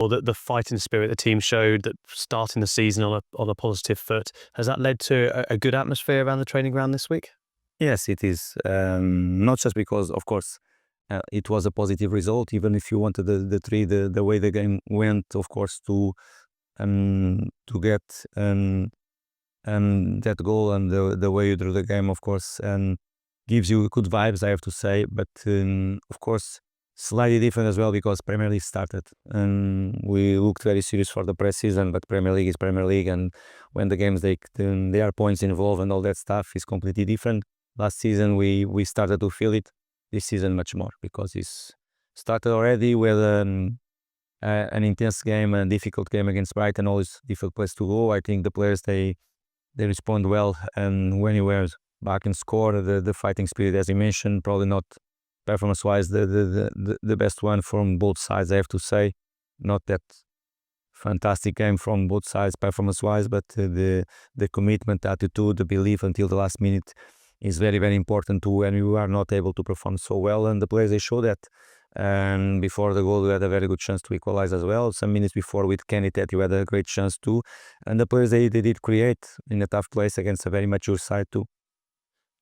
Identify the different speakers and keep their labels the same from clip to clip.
Speaker 1: or the fighting spirit the team showed, that starting the season on a positive foot, has that led to a good atmosphere around the training ground this week?
Speaker 2: Yes, it is. Not just because, of course, it was a positive result, even if you wanted the three, the way the game went, of course, to get that goal and the way you drew the game, of course, and gives you good vibes, I have to say. But of course, slightly different as well because Premier League started, and we looked very serious for the pre-season. But Premier League is Premier League, and when the games there are points involved and all that stuff is completely different. Last season we started to feel it. This season much more because it's started already with an intense game, a difficult game against Brighton, always difficult place to go. I think the players they respond well, and when you were back and score, the fighting spirit, as you mentioned, probably not performance-wise the best one from both sides, I have to say. Not that fantastic game from both sides performance-wise, but the commitment, attitude, the belief until the last minute is very, very important too, and you are not able to perform so well, and the players, they show that. And before the goal, we had a very good chance to equalize as well. Some minutes before with Kenny Tete, we had a great chance too, and the players, they did create in a tough place against a very mature side too.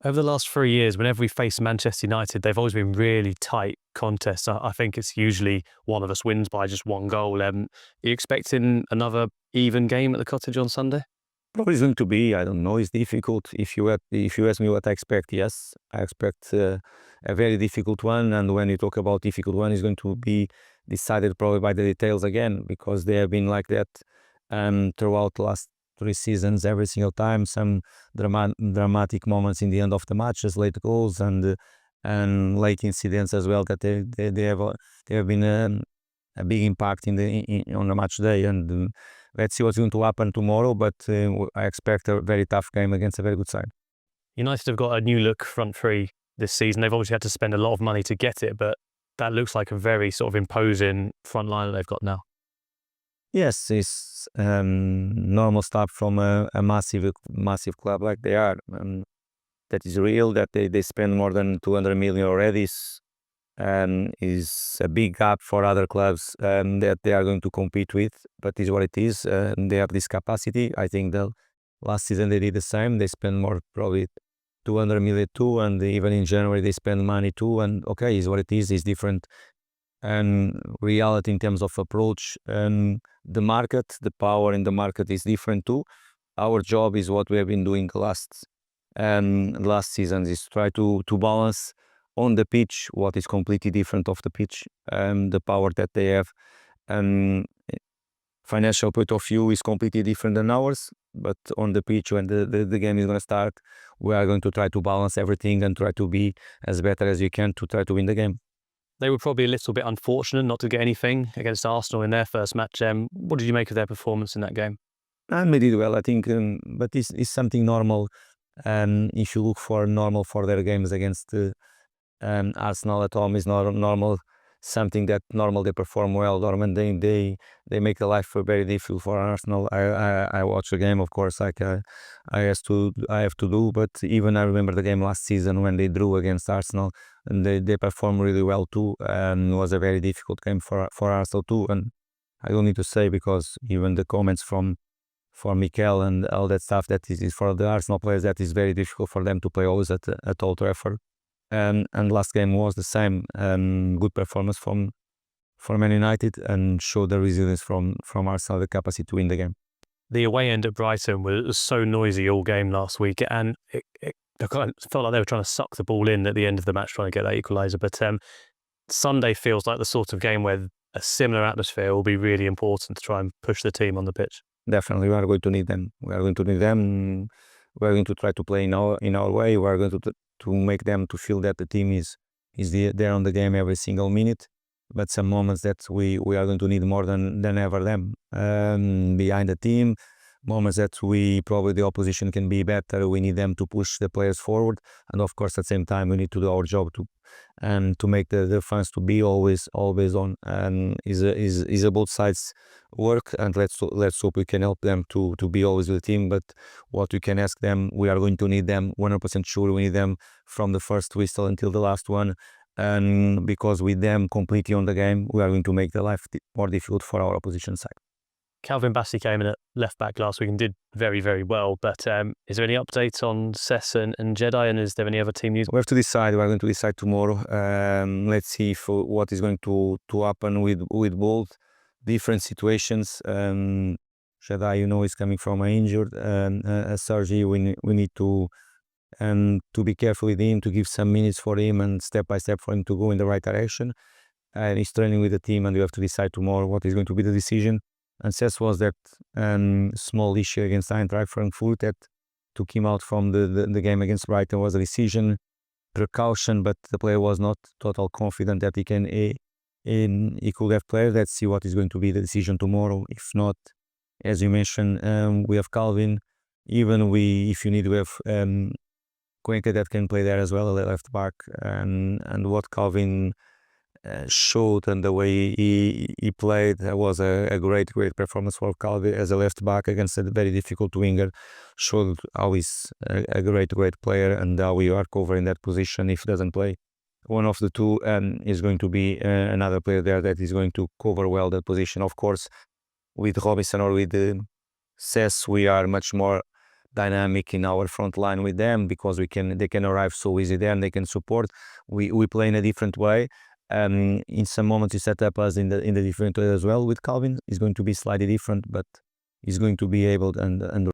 Speaker 1: Over the last 3 years, whenever we face Manchester United, they've always been really tight contests. I think it's usually one of us wins by just one goal. Are you expecting another even game at the Cottage on Sunday?
Speaker 2: Probably it's going to be, I don't know, it's difficult. If you ask me what I expect, yes, I expect a very difficult one. And when you talk about difficult one, it's going to be decided probably by the details again, because they have been like that throughout the last 3 seasons, every single time. Some dramatic moments in the end of the matches, late goals and late incidents as well, that they have been a big impact on the match day. And let's see what's going to happen tomorrow, but I expect a very tough game against a very good side.
Speaker 1: United have got a new look front three this season. They've obviously had to spend a lot of money to get it, but that looks like a very sort of imposing front line that they've got now.
Speaker 2: Yes, it's normal stuff from a massive club like they are. That is real, that they spend more than 200 million already. Is a big gap for other clubs that they are going to compete with, but is what it is. They have this capacity. I think the last season they did the same. They spent more, probably 200 million too, and even in January they spend money too. And okay, is what it is. It's different and reality in terms of approach, and the market, the power in the market is different too. Our job is what we have been doing last season, is try to balance on the pitch what is completely different off the pitch, the power that they have, and financial point of view is completely different than ours. But on the pitch, when the game is going to start, we are going to try to balance everything and try to be as better as you can to try to win the game.
Speaker 1: They were probably a little bit unfortunate not to get anything against Arsenal in their first match. What did you make of their performance in that game?
Speaker 2: And they did well, I think, but it's something normal. If you look for normal for their games against Arsenal at home, is not normal. Something that normal they perform well. Dortmund, they make the life very difficult for Arsenal. I watch the game, of course, like I have to do. But even I remember the game last season when they drew against Arsenal, and they performed really well too. And it was a very difficult game for Arsenal too. And I don't need to say, because even the comments from Mikel and all that stuff, that is for the Arsenal players, that is very difficult for them to play always at Old Trafford. And last game was the same. Good performance from Man United, and showed the resilience from Arsenal, the capacity to win the game.
Speaker 1: The away end at Brighton was so noisy all game last week, and it felt like they were trying to suck the ball in at the end of the match, trying to get that equaliser. But Sunday feels like the sort of game where a similar atmosphere will be really important to try and push the team on the pitch.
Speaker 2: Definitely, we are going to need them. We are going to try to play in our way. We are going to make them to feel that the team is there on the game every single minute. But some moments that we are going to need more than ever them behind the team. Moments that probably the opposition can be better. We need them to push the players forward, and of course at the same time we need to do our job to make the fans to be always on. And is a both sides work, and let's hope we can help them to be always with the team. But what we can ask them, we are going to need them 100% sure. We need them from the first whistle until the last one. and because with them completely on the game, we are going to make the life more difficult for our opposition side.
Speaker 1: Calvin Bassey came in at left back last week and did very, very well. But is there any updates on Cess and Jedi? And is there any other team news?
Speaker 2: We have to decide. We are going to decide tomorrow. Let's see what is going to happen with both different situations. Jedi, is coming from an injured surgery. We need to be careful with him, to give some minutes for him and step by step for him to go in the right direction. And he's training with the team, and we have to decide tomorrow what is going to be the decision. And Cess was that small issue against Eintracht Frankfurt that took him out from the game against Brighton. Was a decision, precaution, but the player was not total confident that he could have played. Let's see what is going to be the decision tomorrow. If not, as you mentioned, we have Calvin. Even if you need, we have Cuenca that can play there as well, a left back, and what Calvin showed and the way he played was a great performance for Calvin as a left back against a very difficult winger. Showed how he's a great player and how we are covering that position. If he doesn't play one of the two, is going to be another player there that is going to cover well that position. Of course, with Robinson or with Cess, we are much more dynamic in our front line with them because they can arrive so easy there and they can support. We play in a different way. In some moments you set up us in the different way as well. With Calvin, it's going to be slightly different, but he's going to be able and